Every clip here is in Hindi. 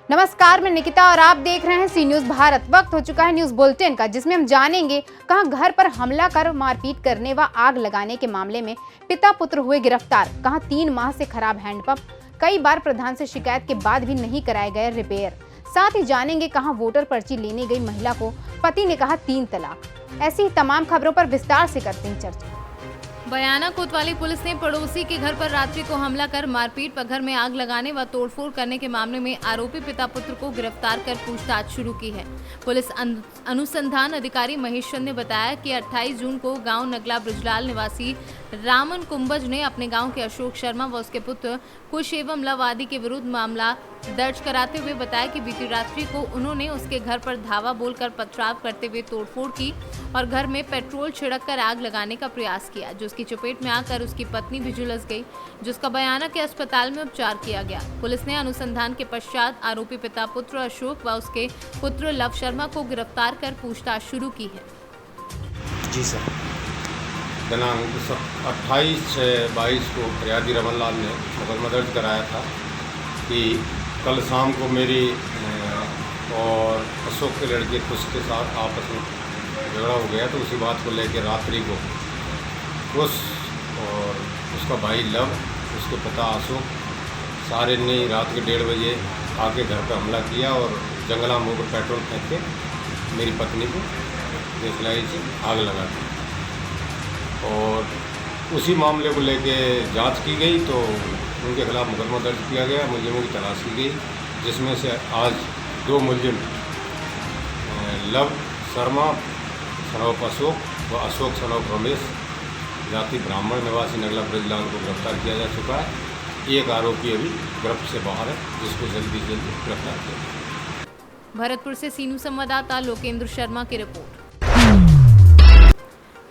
नमस्कार, मैं निकिता और आप देख रहे हैं सी न्यूज भारत। वक्त हो चुका है न्यूज बुलेटिन का, जिसमें हम जानेंगे कहां घर पर हमला कर मारपीट करने व आग लगाने के मामले में पिता पुत्र हुए गिरफ्तार। कहां 3 माह से खराब हैंडपंप, कई बार प्रधान से शिकायत के बाद भी नहीं कराए गए रिपेयर। साथ ही जानेंगे कहां वोटर पर्ची लेने गई महिला को पति ने कहा 3 तलाक। ऐसी ही तमाम खबरों पर विस्तार से करते हैं चर्चा। बयाना कोतवाली पुलिस ने पड़ोसी के घर पर रात्रि को हमला कर मारपीट व घर में आग लगाने व तोड़फोड़ करने के मामले में आरोपी पिता पुत्र को गिरफ्तार कर पूछताछ शुरू की है। पुलिस अनुसंधान अधिकारी महेश चंद ने बताया कि 28 जून को गांव नगला ब्रजलाल निवासी रामन कुंभज ने अपने गांव के अशोक शर्मा व उसके पुत्र कुश एवं लव आदि के विरुद्ध मामला दर्ज कराते हुए बताया कि बीती रात्रि को उन्होंने उसके घर पर धावा बोलकर पथराव करते हुए तोड़फोड़ की और घर में पेट्रोल छिड़ककर आग लगाने का प्रयास किया, जो उसकी चपेट में आकर उसकी पत्नी भी झुलस गई, जिसका बयाना के अस्पताल में उपचार किया गया। पुलिस ने अनुसंधान के पश्चात आरोपी पिता पुत्र अशोक व उसके पुत्र लव शर्मा को गिरफ्तार कर पूछताछ शुरू की है। जी सर। दिनांक 28/22 को फरियादी रमनलाल ने मुकदमा दर्ज कराया था कि कल शाम को मेरी और अशोक के लड़के खुश के साथ आपस में झगड़ा हो गया, तो उसी बात को लेकर रात्रि को खुश और उसका भाई लव, उसके पिता अशोक सारे ने रात के 1:30 बजे आके घर पर हमला किया और जंगला मुँह पर पेट्रोल फेंक के मेरी पत्नी को देशलाई से आग लगा दी। और उसी मामले को लेके जांच की गई तो उनके खिलाफ मुकदमा दर्ज किया गया, मुलजिमों की तलाश की गई, जिसमें से आज 2 मुलजिम लव शर्मा सनौफ अशोक व अशोक सनौफ रमेश जाति ब्राह्मण निवासी नगला ब्रजलाल को गिरफ्तार किया जा चुका है। एक आरोपी अभी गिरफ्त से बाहर है, जिसको जल्दी गिरफ्तार किया जाए। भरतपुर से सीनू संवाददाता लोकेंद्र शर्मा की रिपोर्ट।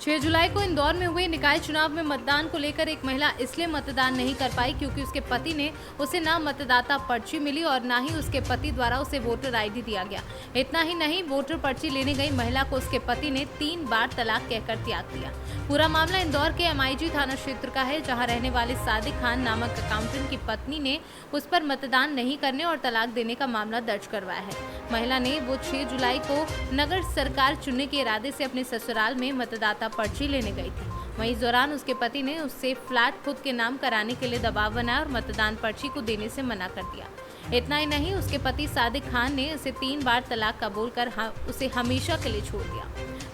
6 जुलाई को इंदौर में हुए निकाय चुनाव में मतदान को लेकर एक महिला इसलिए मतदान नहीं कर पाई क्योंकि उसके पति ने उसे ना मतदाता पर्ची मिली और ना ही उसके पति द्वारा उसे वोटर आईडी दिया गया। इतना ही नहीं, वोटर पर्ची लेने गई महिला को उसके पति ने 3 बार तलाक कहकर त्याग दिया। पूरा मामला इंदौर के MIG थाना क्षेत्र का है, जहां रहने वाले सादिक खान नामक अकाउंटेंट की पत्नी ने उस पर मतदान नहीं करने और तलाक देने का मामला दर्ज करवाया है। महिला ने वो 6 जुलाई को नगर सरकार चुनने के इरादे से अपने ससुराल में मतदाता पर्ची लेने गई थी। वहीं इस दौरान उसके पति ने उससे फ्लैट खुद के नाम कराने के लिए दबाव बनाया और मतदान पर्ची को देने से मना कर दिया। इतना ही नहीं, उसके पति सादिक खान ने उसे 3 बार तलाक का बोलकर उसे हमेशा के लिए छोड़ दिया।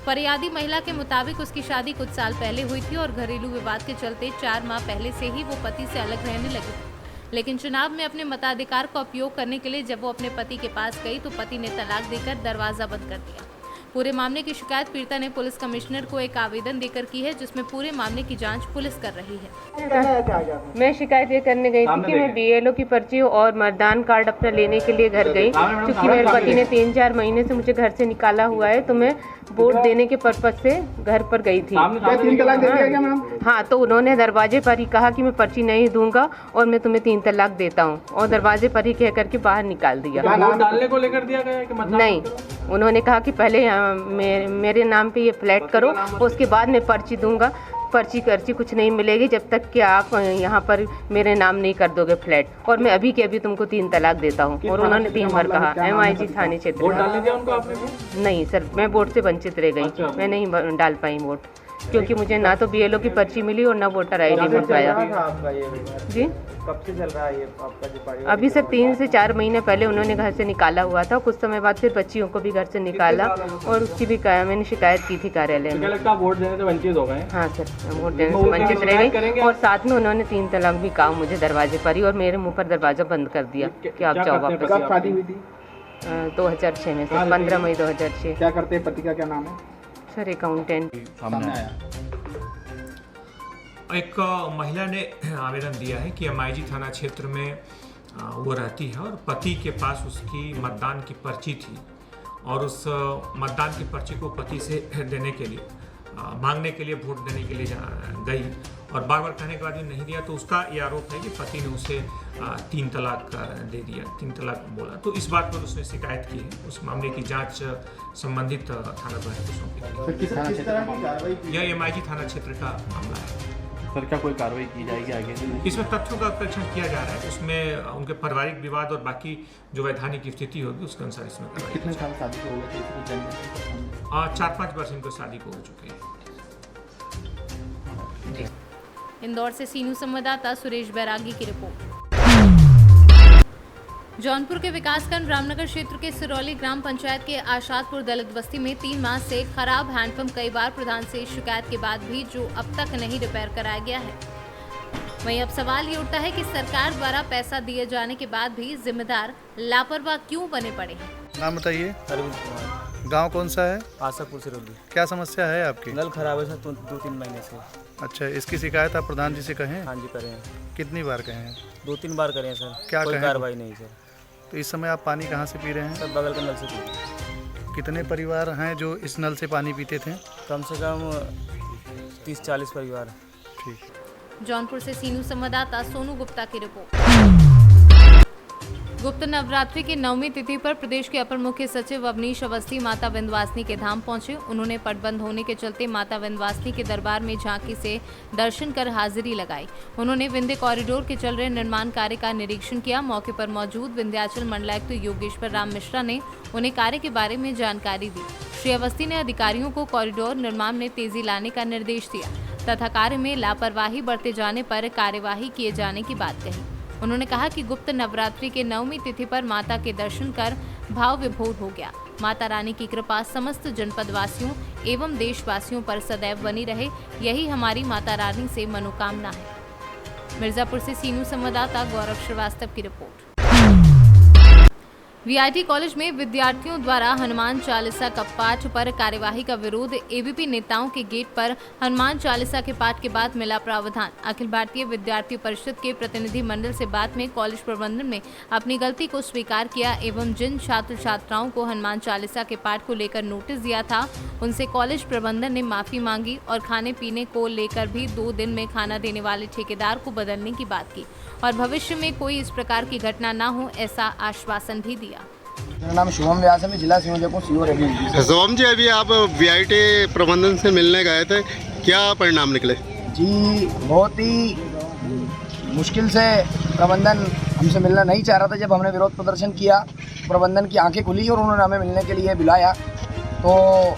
फरियादी महिला के मुताबिक उसकी शादी कुछ साल पहले हुई थी और घरेलू विवाद के चलते 4 माह पहले से ही वो पति से अलग रहने लगी थी। लेकिन चुनाव में अपने मताधिकार का उपयोग करने के लिए जब वो अपने पति के पास गई तो पति ने तलाक देकर दरवाजा बंद कर दिया। पूरे मामले की शिकायत पीड़िता ने पुलिस कमिश्नर को एक आवेदन देकर की है, जिसमें पूरे मामले की जांच पुलिस कर रही है। मैं शिकायत ये करने गई थी कि मैं BLO की पर्ची और मतदान कार्ड अपना लेने के लिए घर गई, क्योंकि मेरे पति ने 3-4 महीने से मुझे घर से निकाला हुआ है, तो मैं वोट देने के पर्पज से घर पर गई थी। 3 तलाक दे दिया क्या मैम? हाँ, तो उन्होंने दरवाजे पर ही कहा कि मैं पर्ची नहीं दूंगा और मैं तुम्हें 3 तलाक देता हूँ, और दरवाजे पर ही कह करके बाहर निकाल दिया। वोट डालने को लेकर दिया गया कि मतलब? नहीं, उन्होंने कहा कि पहले मेरे नाम पे ये फ्लैट करो, उसके बाद मैं पर्ची दूंगा। पर्ची कुछ नहीं मिलेगी जब तक कि आप यहाँ पर मेरे नाम नहीं कर दोगे फ्लैट, और मैं अभी के अभी तुमको 3 तलाक देता हूँ। और उन्होंने 3 बार कहा। MIG थाने क्षेत्र। वोट डालने दिया उनको आपने? नहीं सर, मैं वोट से वंचित रह गई। मैं नहीं डाल पाई वोट, क्योंकि मुझे ना तो BLO की पर्ची मिली और ना वोटर ID मिल पाया। जी, कब से चल रहा है ये आपका जो? अभी सर 3 से 4 महीने पहले उन्होंने घर से निकाला हुआ था। कुछ समय बाद फिर बच्चियों को भी घर से निकाला और उसकी भी मैंने शिकायत की थी कार्यालय में। लगता है वोट देने से वंचित हो गए? हाँ सर, वोट देने से वंचित रह गई, और साथ में उन्होंने 3 तलाक भी कहा मुझे दरवाजे पर ही, और मेरे मुँह पर दरवाजा बंद कर दिया कि आप जाओ वापस। कब शादी हुई थी? 2006 में सर, 15 मई 2006। क्या करते हैं पति का, क्या नाम है? Sir accountant. सामने आया एक महिला ने आवेदन दिया है कि MIG थाना क्षेत्र में वो रहती है और पति के पास उसकी मतदान की पर्ची थी, और उस मतदान की पर्ची को पति से देने के लिए मांगने के लिए वोट देने के लिए गई, और बार बार कहने के बाद भी नहीं दिया, तो उसका ये आरोप है कि पति ने उसे 3 तलाक दे दिया, 3 तलाक बोला। तो इस बात पर उसने शिकायत की है। उस मामले की जांच संबंधित थाना प्रभारी को सौंपी गई। यह MIG थाना क्षेत्र का मामला है। सर क्या कोई कार्रवाई की जाएगी आगे? इसमें तथ्यों का परीक्षण किया जा रहा है, उसमें उनके पारिवारिक विवाद और बाकी जो वैधानिक स्थिति होगी उसके अनुसार इसमें कार्रवाई कितने साल शादी को हो गए थे? 4-5 वर्ष इनको शादी को हो चुके हैं। इंदौर से सीनू संवाददाता सुरेश बैरागी की रिपोर्ट। जौनपुर के विकासखंड रामनगर क्षेत्र के सिरौली ग्राम पंचायत के आशादपुर दलित बस्ती में 3 माह से खराब हैंडपंप कई बार प्रधान से शिकायत के बाद भी जो अब तक नहीं रिपेयर कराया गया है। वहीं अब सवाल ये उठता है कि सरकार द्वारा पैसा दिए जाने के बाद भी जिम्मेदार लापरवाह क्यों बने पड़े हैं। नाम बताइए। अरविंद कुमार, गांव कौन सा है? आशापुर सिरौली। क्या समस्या है आपकी? नल खराब है सर 2-3 महीने से। अच्छा, इसकी शिकायत आप प्रधान जी से कहें? हाँ जी करें हैं, कितनी बार कहें हैं? 2-3 बार करें हैं सर। क्या कोई कहें? कार्रवाई नहीं सर। तो इस समय आप पानी कहाँ से पी रहे हैं? सर बगल के नल से पी। कितने परिवार हैं जो इस नल से पानी पीते थे? कम से कम 30-40 परिवार। ठीक। जौनपुर से सीनू संवाददाता सोनू गुप्ता की रिपोर्ट। गुप्त नवरात्रि की 9वीं तिथि पर प्रदेश के अपर मुख्य सचिव अवनीश अवस्थी माता विंध्यवासिनी के धाम पहुंचे। उन्होंने पटबंद होने के चलते माता विंध्यवासिनी के दरबार में झांकी से दर्शन कर हाजिरी लगाई। उन्होंने विंध्य कॉरिडोर के चल रहे निर्माण कार्य का निरीक्षण किया। मौके पर मौजूद विंध्याचल मंडलायुक्त योगेश्वर राम मिश्रा ने उन्हें कार्य के बारे में जानकारी दी। श्री अवस्थी ने अधिकारियों को कॉरिडोर निर्माण में तेजी लाने का निर्देश दिया तथा कार्य में लापरवाही बरते जाने पर कार्यवाही किए जाने की बात कही। उन्होंने कहा कि गुप्त नवरात्रि के 9वीं तिथि पर माता के दर्शन कर भाव विभोर हो गया। माता रानी की कृपा समस्त जनपद वासियों एवं देशवासियों पर सदैव बनी रहे, यही हमारी माता रानी से मनोकामना है। मिर्जापुर से सीनू संवाददाता गौरव श्रीवास्तव की रिपोर्ट। वीआईटी कॉलेज में विद्यार्थियों द्वारा हनुमान चालीसा का पाठ पर कार्यवाही का विरोध। एबीपी नेताओं के गेट पर हनुमान चालीसा के पाठ के बाद मिला प्रावधान। अखिल भारतीय विद्यार्थी परिषद के प्रतिनिधि मंडल से बात में कॉलेज प्रबंधन ने अपनी गलती को स्वीकार किया एवं जिन छात्र छात्राओं को हनुमान चालीसा के पाठ को लेकर नोटिस दिया था उनसे कॉलेज प्रबंधन ने माफी मांगी और खाने पीने को लेकर भी 2 दिन में खाना देने वाले ठेकेदार को बदलने की बात की और भविष्य में कोई इस प्रकार की घटना न हो ऐसा आश्वासन भी दिया। मेरा नाम शुभम व्यास है, मैं जिला संयोजक हूँ सीओ रेवेन्यू। शुभम जी, अभी आप वीआईटी प्रबंधन से मिलने गए थे, क्या परिणाम निकले? जी बहुत ही मुश्किल से प्रबंधन हमसे मिलना नहीं चाह रहा था। जब हमने विरोध प्रदर्शन किया, प्रबंधन की आंखें खुली और उन्होंने हमें मिलने के लिए बुलाया। तो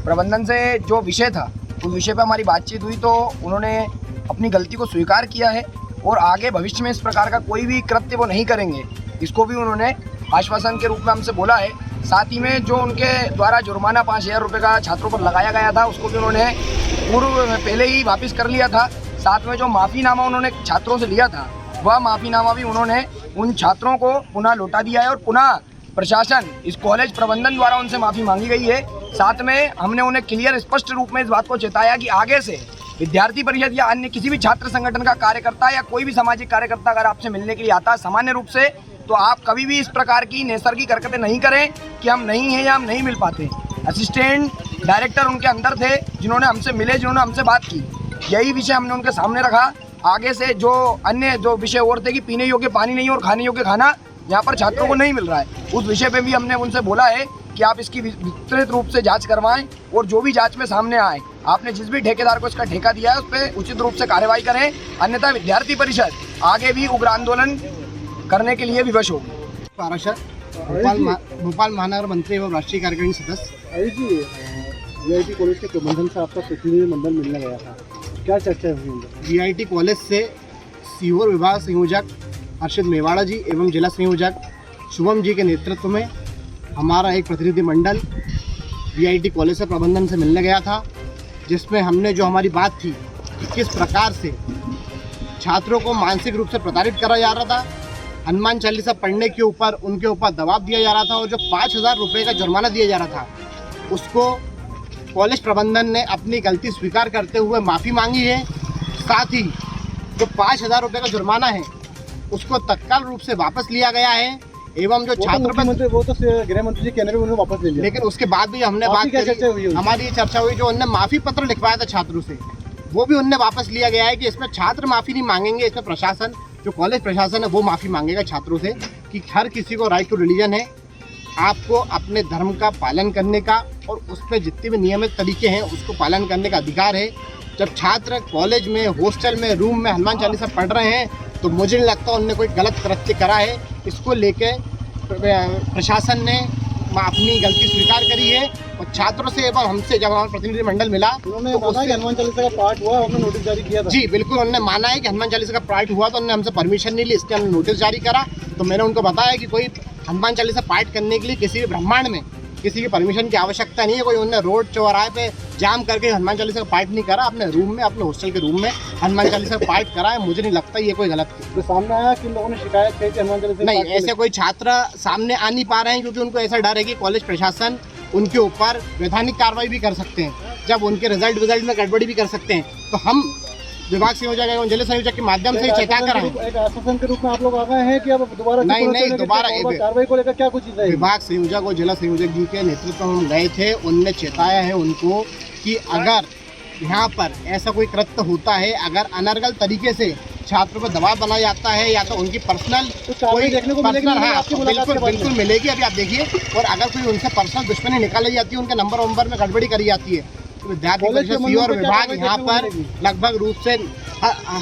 प्रबंधन से जो विषय था उस विषय पर हमारी बातचीत हुई तो उन्होंने अपनी गलती को स्वीकार किया है और आगे भविष्य में इस प्रकार का कोई भी कृत्य वो नहीं करेंगे, इसको भी उन्होंने आश्वासन के रूप में हमसे बोला है। साथ ही में जो उनके द्वारा जुर्माना 5,000 रुपये का छात्रों पर लगाया गया था उसको भी उन्होंने पूर्व में पहले ही वापस कर लिया था। साथ में जो माफ़ीनामा उन्होंने छात्रों से लिया था वह माफ़ीनामा भी उन्होंने उन छात्रों को पुनः लौटा दिया है और पुनः प्रशासन इस कॉलेज प्रबंधन द्वारा उनसे माफ़ी मांगी गई है। साथ में हमने उन्हें क्लियर स्पष्ट रूप में इस बात को चेताया कि आगे से विद्यार्थी परिषद या अन्य किसी भी छात्र संगठन का कार्यकर्ता या कोई भी सामाजिक कार्यकर्ता अगर आपसे मिलने के लिए आता है सामान्य रूप से, तो आप कभी भी इस प्रकार की नैसर्गिक हरकतें नहीं करें कि हम नहीं हैं या हम नहीं मिल पाते। असिस्टेंट डायरेक्टर उनके अंदर थे जिन्होंने हमसे मिले, जिन्होंने हमसे बात की, यही विषय हमने उनके सामने रखा। आगे से जो अन्य जो विषय और थे कि पीने योग्य पानी नहीं और खाने योग्य खाना यहाँ पर छात्रों को नहीं मिल रहा है, उस विषय पे भी हमने उनसे बोला है कि आप इसकी विस्तृत रूप से जांच करवाएं और जो भी जांच में सामने आए, आपने जिस भी ठेकेदार को इसका ठेका दिया है उस पर उचित रूप से कार्रवाई करें, अन्यथा विद्यार्थी परिषद आगे भी उग्र आंदोलन करने के लिए विवश होगी। पाराशर भोपाल महानगर मंत्री एवं राष्ट्रीय कार्यकारिणी सदस्य। वीआईटी कॉलेज के प्रबंधन से आपका प्रतिनिधि मंडल मिलने गया था, क्या चर्चा हुई? वीआईटी कॉलेज से सीहोर विभाग संयोजक हर्षित मेवाड़ा जी एवं जिला संयोजक शुभम जी के नेतृत्व में हमारा एक प्रतिनिधि मंडल वीआईटी कॉलेज से प्रबंधन से मिलने गया था, जिसमें हमने जो हमारी बात थी कि किस प्रकार से छात्रों को मानसिक रूप से प्रताड़ित करा जा रहा था, हनुमान चालीसा पढ़ने के ऊपर उनके ऊपर दबाव दिया जा रहा था और जो 5,000 रुपये का जुर्माना दिया जा रहा था उसको कॉलेज प्रबंधन ने अपनी गलती स्वीकार करते हुए माफ़ी मांगी है। साथ ही जो 5,000 रुपये का जुर्माना है उसको तत्काल रूप से वापस लिया गया है एवं जो छात्र वो तो गृह मंत्री जी कहने उन्होंने वापस ले लिया, लेकिन उसके बाद भी हमने बात करी, हमारी ये चर्चा हुई, जो उनने माफ़ी पत्र लिखवाया था छात्रों से वो भी उनने वापस लिया गया है कि इसमें छात्र माफ़ी नहीं मांगेंगे, इसमें प्रशासन जो कॉलेज प्रशासन है वो माफ़ी मांगेगा छात्रों से कि हर किसी को राइट टू रिलीजन है, आपको अपने धर्म का पालन करने का और उस पर जितने भी नियमित तरीके हैं उसको पालन करने का अधिकार है। जब छात्र कॉलेज में, हॉस्टल में, रूम में हनुमान चालीसा पढ़ रहे हैं तो मुझे नहीं लगता उनने कोई गलत कृत्य करा है। इसको लेके प्रशासन ने अपनी गलती स्वीकार करी है और छात्रों से एवं हमसे जब हमारा प्रतिनिधि मंडल मिला उन्होंने माना कि हनुमान चालीसा का पाठ हुआ, हमने नोटिस जारी किया था। जी बिल्कुल, उन्होंने माना है कि हनुमान चालीसा का पाठ हुआ, तो उन्होंने हमसे परमिशन नहीं ली, इसलिए हमने नोटिस जारी करा। तो मैंने उनको बताया कि कोई हनुमान चालीसा पाठ करने के लिए किसी भी ब्रह्मांड में किसी की परमिशन की आवश्यकता नहीं है। कोई उन्होंने रोड चौराहे पे जाम करके हनुमान चालीसा का पाठ नहीं करा, अपने रूम में, अपने हॉस्टल के रूम में हनुमान चालीसा का पाठ करा है। मुझे नहीं लगता ये कोई गलत है। तो सामने आया कि लोगों ने शिकायत की कि हनुमान चालीसा नहीं, ऐसे कोई छात्र सामने आ नहीं पा रहे हैं क्योंकि उनको ऐसा डर है कि कॉलेज प्रशासन उनके ऊपर वैधानिक कार्रवाई भी कर सकते हैं, जब उनके रिजल्ट में गड़बड़ी भी कर सकते हैं। तो हम विभाग संयोजक एवं जिला संयोजक के माध्यम से चेता कर रहे हैं। एक आश्वासन के रूप में आप लोग आ गए हैं कि अब दोबारा नहीं दोबारा कार्रवाई को लेकर क्या कुछ चीज़ है? विभाग संयोजक और जिला संयोजक जी के नेतृत्व में हम गए थे, उनने चेताया है उनको कि अगर यहाँ पर ऐसा कोई कृत्य होता है, अगर अनर्गल तरीके से छात्रों पर दबाव बनाया जाता है या तो उनकी पर्सनल कोई देखने को मिलेगी, बिल्कुल मिलेगी। अभी आप देखिए, और अगर कोई उनसे पर्सनल दुश्मनी निकाली जाती है, उनके नंबर में गड़बड़ी करी जाती है, तो विद्यार्थी परिषद सी और विभाग यहाँ पर लगभग रूप से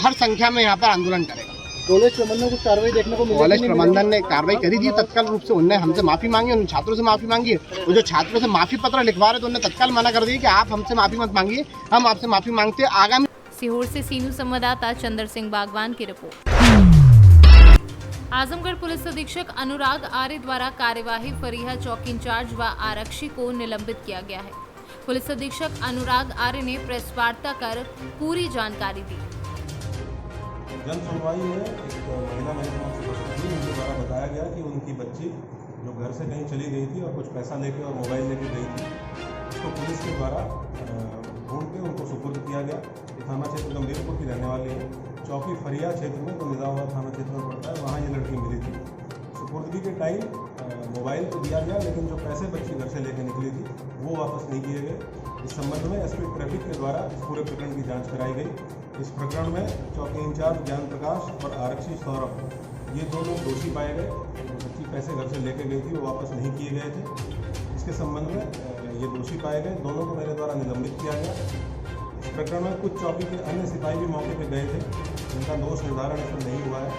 हर संख्या में यहाँ पर आंदोलन करेगा। कॉलेज प्रबंधन को कार्रवाई देखने को मिलेगी? कॉलेज प्रबंधन ने कार्रवाई करी थी तत्काल रूप से, उनने हमसे माफी मांगी, उन छात्रों से माफी मांगी। वो जो छात्रों से माफी पत्र लिखवा रहे थे उन्होंने तत्काल मना कर दिया कि आप हमसे माफी मत मांगिए, हम आपसे माफी मांगते हैं। आगामी सीहोर से सीनू संवाददाता चंद्र सिंह बागवान की रिपोर्ट। आजमगढ़ पुलिस अधीक्षक अनुराग आर्य द्वारा कार्यवाही फरीहा चौकी इंचार्ज व आरक्षी को निलंबित किया गया है। पुलिस अधीक्षक अनुराग आर्य ने प्रेस वार्ता कर पूरी जानकारी दी। जन सुनवाई में एक महिला महकमा से उपस्थित थी, उनके द्वारा बताया गया कि उनकी बच्ची जो घर से कहीं चली गई थी और कुछ पैसा लेके और मोबाइल लेके गई थी, उसको पुलिस के द्वारा ढूंढ के उनको सुपुर्द किया गया। ये थाना क्षेत्र गंभीरपुर की रहने वाली है। चौकी फरिया क्षेत्र में, जो निजामाबाद थाना क्षेत्र में पड़ता है, वहाँ ये लड़की मिली थी। सुपुर्दगी के टाइम मोबाइल तो दिया गया, लेकिन जो पैसे बच्ची घर से लेकर निकली थी वो वापस नहीं किए गए। इस संबंध में एसपी ट्रैफिक के द्वारा इस पूरे प्रकरण की जांच कराई गई। इस प्रकरण में चौकी इंचार्ज ज्ञान प्रकाश और आरक्षी सौरभ, ये दोनों दोषी पाए गए। जो बच्ची पैसे घर से लेकर गई थी वो वापस नहीं किए गए थे। इसके संबंध में ये दोषी पाए गए, दोनों को मेरे द्वारा निलंबित किया गया। इस प्रकरण में कुछ चौकी के अन्य सिपाही भी मौके पर गए थे, जिनका दोष निर्धारण इसमें नहीं हुआ है।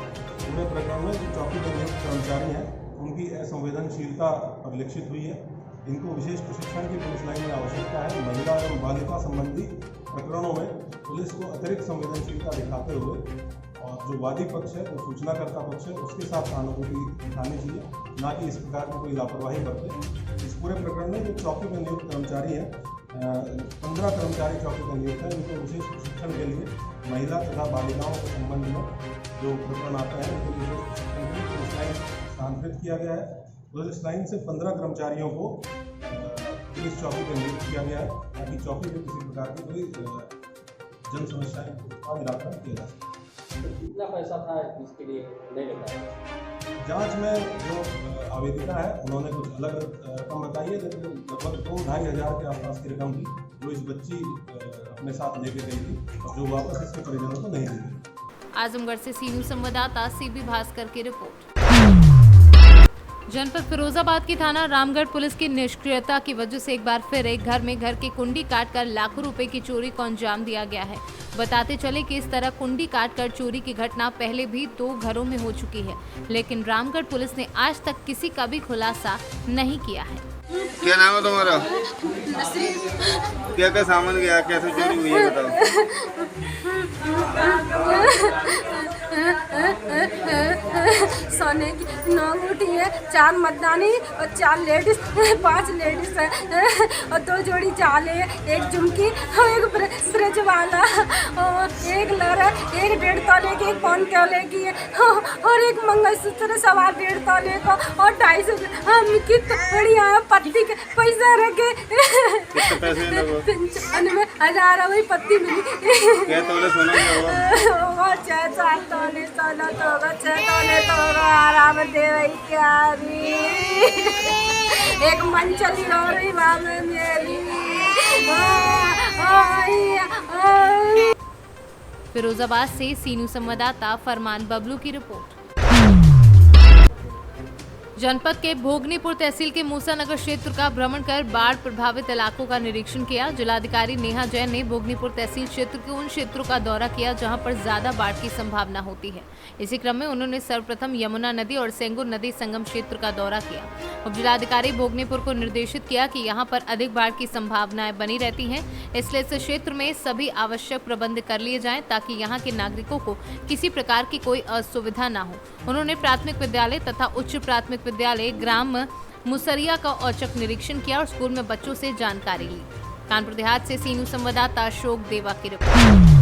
पूरे प्रकरण में जो चौकी के नियुक्त कर्मचारी हैं उनकी असंवेदनशीलता परिलक्षित हुई है। इनको विशेष प्रशिक्षण की पुलिस लाइन में आवश्यकता है। महिला एवं बालिका संबंधी प्रकरणों में पुलिस को अतिरिक्त संवेदनशीलता दिखाते हुए और जो वादी पक्ष है, जो सूचनाकर्ता पक्ष है, उसके साथ सहानुभूति दिखानी चाहिए, ना कि इस प्रकार की कोई लापरवाही बरते। इस पूरे प्रकरण में जो चौकी में नियुक्त कर्मचारी हैं, 15 कर्मचारी चौकी में नियुक्त हैं, उनको विशेष प्रशिक्षण के लिए महिला तथा बालिकाओं के संबंध में जो प्रकरण आते हैं उनको विशेष प्रशिक्षण के लिए पुलिस लाइन स्थानांतरित किया गया है। पुलिस लाइन से 15 कर्मचारियों को पुलिस चौकी पर नियुक्त किया गया है, ताकि चौकी में किसी प्रकार की कोई जन समस्याएं का निराकरण किया जा सके। कितना पैसा था इसके लिए नहीं बताया? जांच में जो आवेदिका है उन्होंने कुछ अलग रकम बताई है, लेकिन लगभग 2-2.5 हज़ार के आसपास की रकम थी जो इस बच्ची अपने साथ लेके गई थी और जो वापस इसके परिजनों को नहीं दी गई। आजमगढ़ से सीनू संवाददाता सीबी भास्कर की रिपोर्ट। जनपद फिरोजाबाद की थाना रामगढ़ पुलिस की निष्क्रियता की वजह से एक बार फिर एक घर में घर की कुंडी काटकर लाखों रुपए की चोरी को अंजाम दिया गया है। बताते चले कि इस तरह कुंडी काटकर चोरी की घटना पहले भी 2 घरों में हो चुकी है, लेकिन रामगढ़ पुलिस ने आज तक किसी का भी खुलासा नहीं किया है। क्या नाम है तुम्हारा? क्या क्या सामान गया, कैसे चोरी हुई है बताओ। सोने की 9 अंगूठी है, 4 मर्दानी और 4 लेडीज, 5 लेडीज है और 2 जोड़ी चाले, 1 झुमकी और 1 ब्रज वाला और 1 लहर, 1 1.5 तोले की, 1 पौन तोले की और 1 मंगलसूत्र 1.25 तोले का और 250 हम की बढ़िया पत्ती के पैसा रखे। कितने पैसे लगो? 95,000 वही पत्ती मिली। क्या तोले सोना होगा? 6-7 तोले सोना तो होगा, 6 तोले तो होगा। आराम दे भाई क्या भी 1 मन चली हो रही माँ में मेरी। फिरोजाबाद से सीनू संवाददाता फरमान बबलू की रिपोर्ट। जनपद के भोगनीपुर तहसील के मूसानगर क्षेत्र का भ्रमण कर बाढ़ प्रभावित इलाकों का निरीक्षण किया। जिलाधिकारी नेहा जैन ने भोगनीपुर तहसील क्षेत्र के उन क्षेत्रों का दौरा किया जहां पर ज्यादा बाढ़ की संभावना होती है। इसी क्रम में उन्होंने सर्वप्रथम यमुना नदी और सेंगुर नदी संगम क्षेत्र का दौरा किया। उप जिलाधिकारी भोगनीपुर को निर्देशित किया कि यहां पर अधिक बाढ़ की संभावनाएं बनी रहती हैं, इसलिए इस क्षेत्र में सभी आवश्यक प्रबंध कर लिए जाएं ताकि यहां के नागरिकों को किसी प्रकार की कोई असुविधा न हो। उन्होंने प्राथमिक विद्यालय तथा उच्च प्राथमिक विद्यालय ग्राम मुसरिया का औचक निरीक्षण किया और स्कूल में बच्चों से जानकारी ली। कानपुर देहात से सीनू संवाददाता अशोक देवा की रिपोर्ट।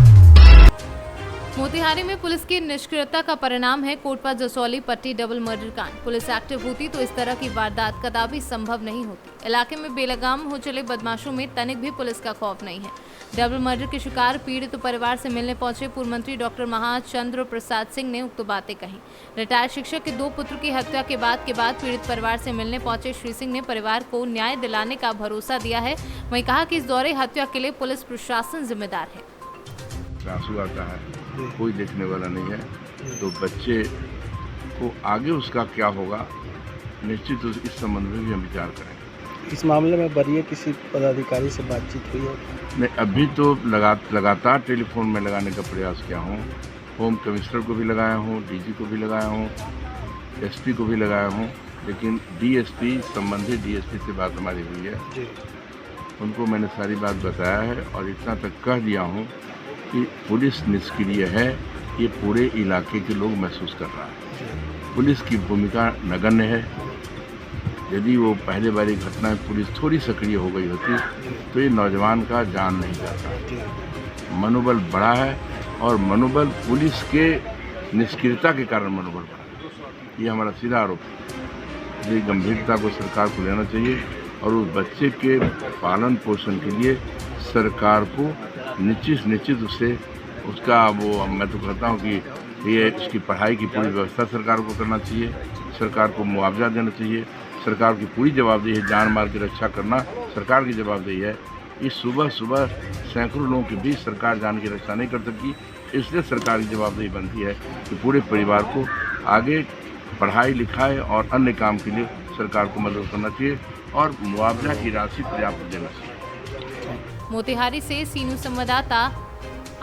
मोतिहारी में पुलिस की निष्क्रियता का परिणाम है कोटपा जसौली पट्टी डबल मर्डर कांड। पुलिस एक्टिव होती तो इस तरह की वारदात कदापि संभव नहीं होती। इलाके में बेलगाम हो चले बदमाशों में तनिक भी पुलिस का खौफ नहीं है। डबल मर्डर के शिकार पीड़ित परिवार से मिलने पहुंचे पूर्व मंत्री डॉक्टर महाचंद्र प्रसाद सिंह ने उक्त बातें कही। रिटायर्ड शिक्षक के 2 पुत्र की हत्या के बाद पीड़ित परिवार से मिलने पहुंचे श्री सिंह ने परिवार को न्याय दिलाने का भरोसा दिया है। वहीं कहा कि इस दौरे हत्या के लिए पुलिस प्रशासन जिम्मेदार है। आंसू आता है, कोई देखने वाला नहीं है, तो बच्चे को आगे उसका क्या होगा निश्चित इस संबंध में भी हम विचार करेंगे। इस मामले में वरीय किसी पदाधिकारी से बातचीत हुई है? मैं अभी तो लगातार टेलीफोन में लगाने का प्रयास किया हूँ। होम कमिश्नर को भी लगाया हूँ, डीजी को भी लगाया हूँ, एसपी को भी लगाया हूँ, लेकिन डीएसपी संबंधित डीएसपी से बात हमारी हुई है। उनको मैंने सारी बात बताया है और इतना तक कह दिया हूँ कि पुलिस निष्क्रिय है, ये पूरे इलाके के लोग महसूस कर रहा है। पुलिस की भूमिका नगण्य है। यदि वो पहले बारी घटना में पुलिस थोड़ी सक्रिय हो गई होती तो ये नौजवान का जान नहीं जाता। मनोबल बढ़ा है और मनोबल पुलिस के निष्क्रियता के कारण मनोबल बढ़ा। ये हमारा सीधा आरोप है। ये गंभीरता को सरकार को लेना चाहिए और उस बच्चे के पालन पोषण के लिए सरकार को निश्चित उससे उसका वो मैं तो कहता हूँ कि ये उसकी पढ़ाई की पूरी व्यवस्था सरकार को करना चाहिए। सरकार को मुआवजा देना चाहिए। सरकार की पूरी जवाबदेही है, जान माल की रक्षा करना सरकार की जवाबदेही है। इस सुबह सैकड़ों लोगों के बीच सरकार जान की रक्षा नहीं कर सकती, इसलिए सरकार की जवाबदेही बनती है कि पूरे परिवार को आगे पढ़ाई लिखाई और अन्य काम के लिए सरकार को मदद करना चाहिए और मुआवजा की राशि पर्याप्त देना चाहिए। मोतिहारी से सीनू संवाददाता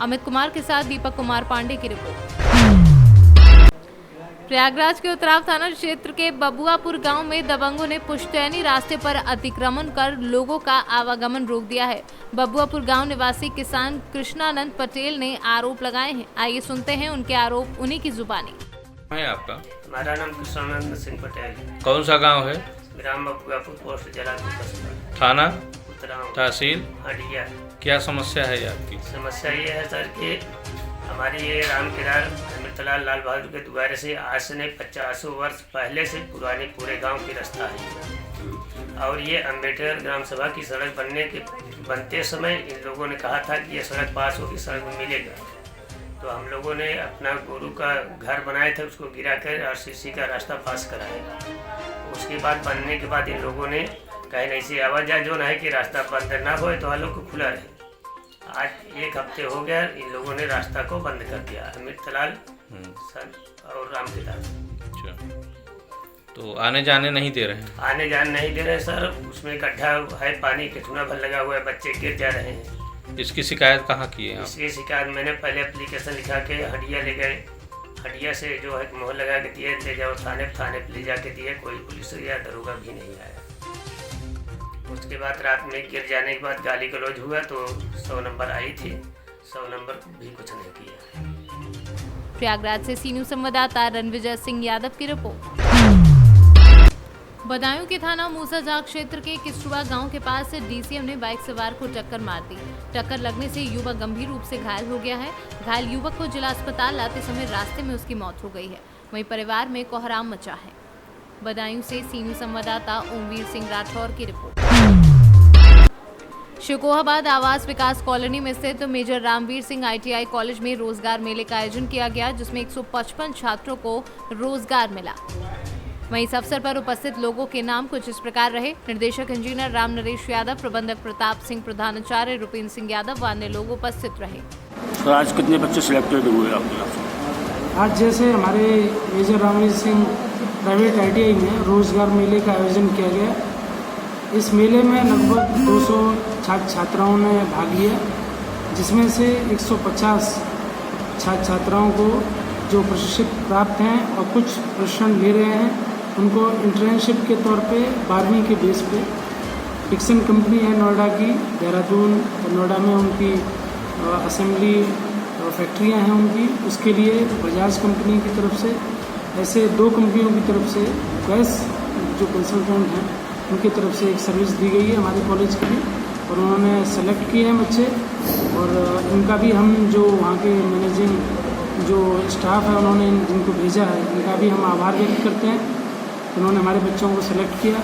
अमित कुमार के साथ दीपक कुमार पांडे की रिपोर्ट। प्रयागराज के उत्तराव थाना क्षेत्र के बबुआपुर गांव में दबंगों ने पुश्तैनी रास्ते पर अतिक्रमण कर लोगों का आवागमन रोक दिया है। बबुआपुर गांव निवासी किसान कृष्णानंद पटेल ने आरोप लगाए हैं। आइए सुनते हैं उनके आरोप उन्हीं की जुबानी। है आपका? हमारा नाम कृष्णानंद सिंह पटेल। कौन सा गांव है? ग्राम बबुआपुर, पोस्ट जलालपुर, थाना उत्तराव, तहसील हटिया। क्या समस्या है आपकी? समस्या ये है सर कि हमारी ये राम केदार अमृतलाल लाल बहादुर के द्वारे से आज से नहीं 50 वर्ष पहले से पुरानी पूरे गांव की रास्ता है और ये अम्बेडकर ग्राम सभा की सड़क बनते समय इन लोगों ने कहा था कि ये सड़क पास होगी, सड़क मिलेगा। तो हम लोगों ने अपना गुरु का घर बनाए थे, उसको गिरा कर आरसीसी का रास्ता पास कराया। उसके बाद बनने के बाद इन लोगों ने कहीं नहीं से आवाजाही जो है कि रास्ता बंद ना हो तो हम लोग को खुला रहे। आज 1 हफ्ते हो गया इन लोगों ने रास्ता को बंद कर दिया, अमृतलाल सर और राम केदार। अच्छा, तो आने जाने नहीं दे रहे हैं? आने जाने नहीं दे रहे सर। उसमें गड्ढा है, पानी कितना भर लगा हुआ है, बच्चे गिर जा रहे हैं। इसकी शिकायत कहाँ की है? इसकी शिकायत मैंने पहले एप्लीकेशन लिखा के हटिया ले गए। हटिया से जो है मोहर लगा के दिए, ले जाओ थाने पे ले जाके दिए। कोई पुलिस या दरोगा भी नहीं आया। उसके बाद रात में गिर जाने के बाद गाली गलौज हुआ तो 100 नंबर आई थी, 100 नंबर भी कुछ नहीं किया। प्रयागराज से सीनू संवाददाता रणविजय सिंह यादव की रिपोर्ट। बदायूं के थाना मूसाझाक क्षेत्र के किस्रुआ गांव के पास से डीसीएम ने बाइक सवार को टक्कर मार दी। टक्कर लगने से युवक गंभीर रूप से घायल हो गया है। घायल युवक को जिला अस्पताल लाते समय रास्ते में उसकी मौत हो गई है। वहीं परिवार में कोहराम मचा है। बदायूं से सीनू संवाददाता ओमवीर सिंह राठौर की रिपोर्ट। शिकोहाबाद आवास विकास कॉलोनी में स्थित major Ramveer Singh ITI college में रोजगार मेले का आयोजन किया गया, जिसमें 155 छात्रों को रोजगार मिला। वहीं इस अवसर पर उपस्थित लोगों के नाम कुछ इस प्रकार रहे। निर्देशक इंजीनियर राम नरेश यादव, प्रबंधक प्रताप सिंह, प्रधानाचार्य रुपेंद्र सिंह यादव व अन्य लोग उपस्थित रहे। तो आज कितने बच्चे सिलेक्टेड हुए आपके? आज जैसे हमारे major Ramveer Singh private ITI में रोजगार मेले का आयोजन किया गया। इस मेले में लगभग 200 छात्र छात्राओं ने भाग लिया, जिसमें से 150 छात्र छात्राओं को जो प्रशिक्षण प्राप्त हैं और कुछ प्रशिक्षण ले रहे हैं, उनको इंटर्नशिप के तौर पे 12वीं के बेस पे डिक्सन कंपनी है नोएडा की, देहरादून और नोएडा में उनकी असेंबली फैक्ट्रियां हैं उनकी, उसके लिए बजाज कंपनी की तरफ से ऐसे 2 कंपनियों की तरफ से गैस जो कंसल्टेंट हैं उनकी तरफ से एक सर्विस दी गई है हमारे कॉलेज के लिए, और उन्होंने सेलेक्ट किए हैं बच्चे। और इनका भी हम जो वहाँ के मैनेजिंग जो स्टाफ है उन्होंने जिनको भेजा है, इनका भी हम आभार व्यक्त करते हैं। उन्होंने हमारे बच्चों को सेलेक्ट किया,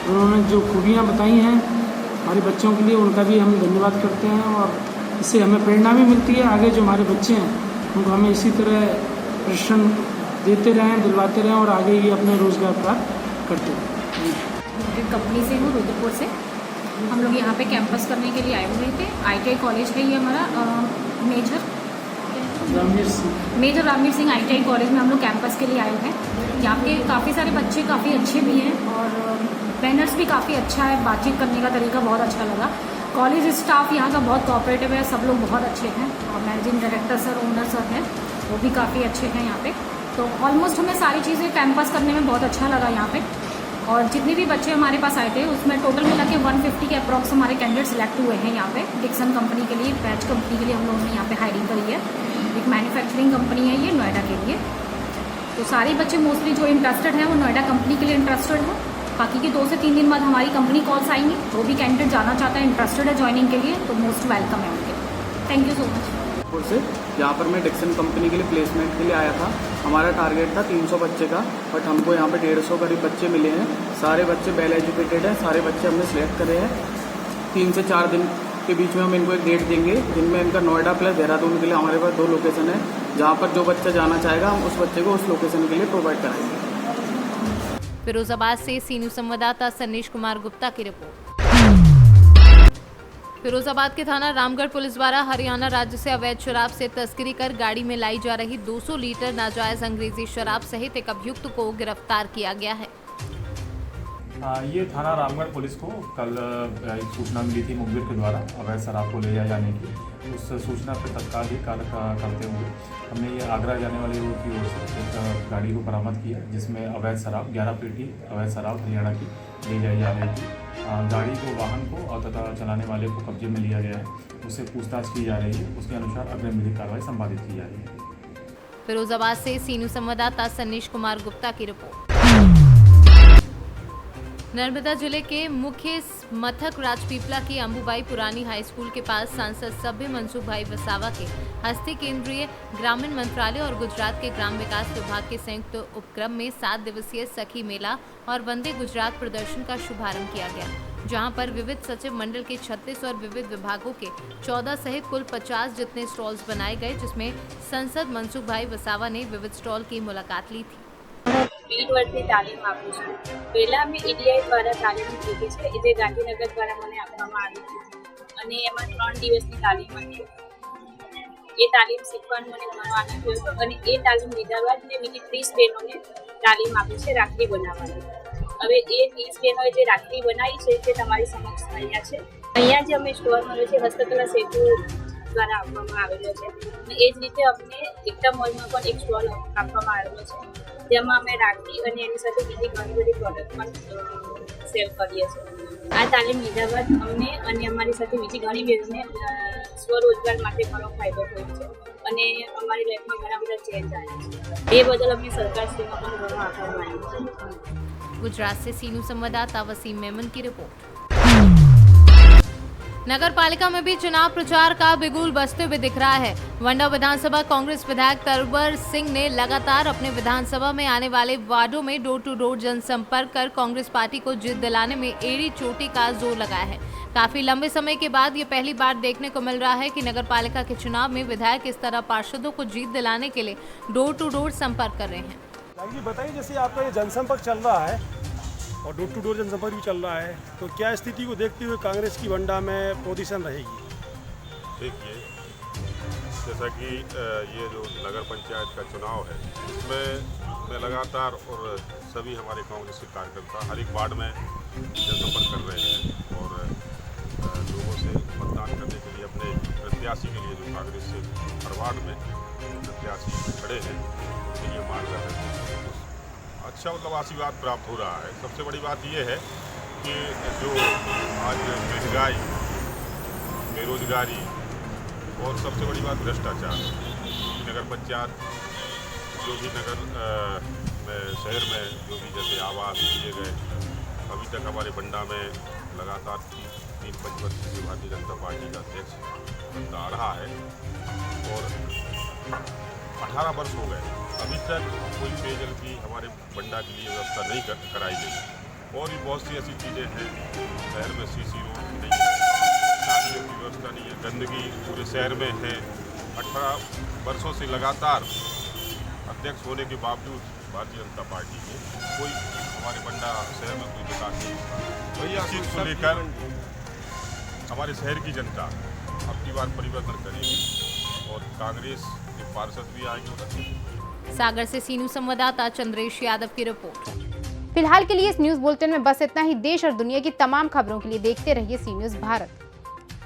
उन्होंने जो खूबियाँ बताई हैं हमारे बच्चों के लिए, उनका भी हम धन्यवाद करते हैं। और इससे हमें प्रेरणा भी मिलती है, आगे जो हमारे बच्चे हैं उनको हमें इसी तरह प्रशिक्षण देते रहें, दिलवाते रहें और आगे ये अपने रोज़गार प्राप्त करते रहें। कंपनी से हूँ, रुद्रपुर से। हम लोग यहाँ पे कैंपस करने के लिए आए हुए थे। ITI कॉलेज है ये हमारा, major Ramveer Singh ITI college में हम लोग कैंपस के लिए आए हुए हैं। यहाँ के काफ़ी सारे बच्चे काफ़ी अच्छे भी हैं और बैनर्स भी काफ़ी अच्छा है, बातचीत करने का तरीका बहुत अच्छा लगा। कॉलेज स्टाफ यहाँ का बहुत कोऑपरेटिव है, सब लोग बहुत अच्छे हैं और managing director sir, owner sir हैं, वो भी काफ़ी अच्छे हैं यहाँ पे। तो ऑलमोस्ट हमें सारी चीज़ें कैंपस करने में बहुत अच्छा लगा यहाँ पे। और जितने भी बच्चे हमारे पास आए थे उसमें टोटल मिला के 150 के अप्रॉक्स हमारे कैंडिडेट सिलेक्ट हुए हैं यहाँ पे। डिक्सन कंपनी के लिए, बैच कंपनी के लिए हम लोगों ने यहाँ पे हायरिंग करी है। एक मैन्युफैक्चरिंग कंपनी है ये नोएडा के लिए। तो सारे बच्चे मोस्टली जो इंटरेस्टेड हैं वो नोएडा कंपनी के लिए इंटरेस्टेड हैं। बाकी के 2 से 3 दिन बाद हमारी कंपनी कॉल्स आएंगी, जो भी कैंडिडेट जाना चाहता है, इंटरेस्टेड है ज्वाइनिंग के लिए, तो मोस्ट वेलकम है उनके। Thank you so much. से यहाँ पर मैं डिक्सन कंपनी के लिए प्लेसमेंट के लिए आया था। हमारा टारगेट था 300 बच्चे का, बट हमको यहाँ पे 150 करीब बच्चे मिले हैं। सारे बच्चे वेल एजुकेटेड हैं, सारे बच्चे हमने सिलेक्ट करे हैं। 3 से 4 दिन के बीच में हम इनको एक डेट देंगे, जिनमें इनका नोएडा प्लस देहरादून के लिए हमारे पास 2 लोकेशन है, जहाँ पर जो बच्चा जाना चाहेगा हम उस बच्चे को उस लोकेशन के लिए प्रोवाइड कराएंगे। फिरोजाबाद से सी न्यूज़ संवाददाता सन्नीश कुमार गुप्ता की रिपोर्ट। फिरोजाबाद के थाना रामगढ़ पुलिस द्वारा हरियाणा राज्य से अवैध शराब से तस्करी कर गाड़ी में लाई जा रही 200 लीटर नाजायज अंग्रेजी शराब सहित एक अभियुक्त को गिरफ्तार किया गया है। ये थाना रामगढ़ पुलिस को कल एक सूचना मिली थी मुखबिर के द्वारा अवैध शराब को ले जाने की। उस सूचना पर तत्काल ही कार्य करते हुए हमने ये आगरा जाने वाले रोड की ओर से एक गाड़ी को बरामद किया, जिसमें अवैध शराब 11 पेटी अवैध शराब हरियाणा की ले जाई जा रही थी। गाड़ी को, वाहन को और तथा चलाने वाले को कब्जे में लिया गया है, उससे पूछताछ की जा रही है, उसके अनुसार अग्रिम विधिक कार्रवाई संपादित की जा रही है। फिरोजाबाद से सी न्यूज़ संवाददाता सन्नीश कुमार गुप्ता की रिपोर्ट। नर्मदा जिले के मुख्य मथक राजपीपला की अंबुबाई पुरानी हाई स्कूल के पास सांसद सभ्य मनसुख भाई वसावा के हस्ते केंद्रीय ग्रामीण मंत्रालय और गुजरात के ग्राम विकास विभाग के संयुक्त उपक्रम में 7 दिवसीय सखी मेला और वंदे गुजरात प्रदर्शन का शुभारंभ किया गया, जहां पर विविध सचिव मंडल के 36 और विविध विभागों के 14 सहित कुल 50 जितने स्टॉल्स बनाए गए, जिसमें सांसद मनसुख भाई वसावा ने विविध स्टॉल की मुलाकात ली थी। बीट वर्षની તાલીમ આપું છું। પહેલાં મેં EDI દ્વારા તાલીમ લીધી છે, જે ગાંધીનગર દ્વારા મને આપવામાં આવી હતી અને એમાં 3 દિવસની તાલીમ હતી। એ તાલીમ શીખવાનું મને ઘણો આનંદ થયો હતો અને એ તાલીમ લીધા બાદ મેં બીજી 30 બહેનોને તાલીમ આપી છે રાખડી બનાવવાની। હવે એ 30 બહેનોએ જે રાખડી બનાવી છે તે તમારી સમક્ષ અહીંયા છે। અહીંયા જે અમે સ્ટોર મળ્યો છે હસ્તકલા સેતુ દ્વારા આપવામાં આવેલો છે અને એ જ રીતે અમને એકતા મોલમાં પણ એક સ્ટોલ આપવામાં આવેલો છે, જેમાં અમે રાખડી અને એની સાથે બીજી ઘણી બધી પ્રોડક્ટ પણ સેલ કરીએ છીએ। આ તાલીમ લીધા બાદ અમને અને અમારી સાથે બીજી ઘણી બહેનોને સ્વરોજગાર માટે ઘણો ફાયદો થયો છે અને અમારી લાઈફમાં ઘણા બધા ચેન્જ આવ્યા છે। એ બદલ અમે સરકારશ્રીનો પણ ઘણો આભાર માનીએ છીએ। गुजरात से सी न्यूज़ संवाददाता वसीम मेमन की रिपोर्ट। नगर पालिका में भी चुनाव प्रचार का बिगुल बजते हुए दिख रहा है। वंडा विधानसभा कांग्रेस विधायक तरवर सिंह ने लगातार अपने विधानसभा में आने वाले वार्डों में डोर टू डोर जनसंपर्क कर कांग्रेस पार्टी को जीत दिलाने में एड़ी चोटी का जोर लगाया है। काफी लंबे समय के बाद ये पहली बार देखने को मिल रहा है कि नगर पालिका के चुनाव में विधायक इस तरह पार्षदों को जीत दिलाने के लिए डोर टू डोर संपर्क कर रहे हैं। जी बताइए, जैसे आपका ये जनसंपर्क चल रहा है और डोर टू डोर जनसंपर्क भी चल रहा है, तो क्या स्थिति को देखते हुए कांग्रेस की वंडा में पोजीशन रहेगी? देखिए, जैसा कि ये जो नगर पंचायत का चुनाव है इसमें मैं लगातार और सभी हमारे कांग्रेस के कार्यकर्ता हर एक वार्ड में जनसंपर्क कर रहे हैं और लोगों से मतदान करने के लिए अपने प्रत्याशी के लिए जो कांग्रेस से हर वार्ड में प्रत्याशी खड़े हैं उनके लिए मांग कर रहे हैं। अच्छा मतलब आशीर्वाद प्राप्त हो रहा है। सबसे बड़ी बात यह है कि जो आज महंगाई, बेरोजगारी और सबसे बड़ी बात भ्रष्टाचार, नगर पंचायत जो भी नगर में शहर में जो भी जैसे आवास दिए गए, अभी तक हमारे बंडा में लगातार 3-5 वर्ष से भारतीय जनता पार्टी का अध्यक्ष बनता आ रहा है और 18 वर्ष हो गए, अभी तक कोई पेयजल की हमारे बंडा के लिए व्यवस्था नहीं कराई गई। और भी बहुत सी ऐसी चीज़ें हैं, शहर में सीसी रोड नहीं है, नालियों की व्यवस्था नहीं है, गंदगी पूरे शहर में है। 18 वर्षों से लगातार अध्यक्ष होने के बावजूद भारतीय जनता पार्टी के कोई हमारे बंडा शहर में कोई विकास नहीं हुआ। वही चीज़ को लेकर हमारे शहर की जनता अब की बार परिवर्तन करेगी और कांग्रेस के पार्षद भी आएंगे उधर। सागर से सीनू संवाददाता चंद्रेश यादव की रिपोर्ट। फिलहाल के लिए इस न्यूज बुलेटिन में बस इतना ही। देश और दुनिया की तमाम खबरों के लिए देखते रहिए सी न्यूज भारत।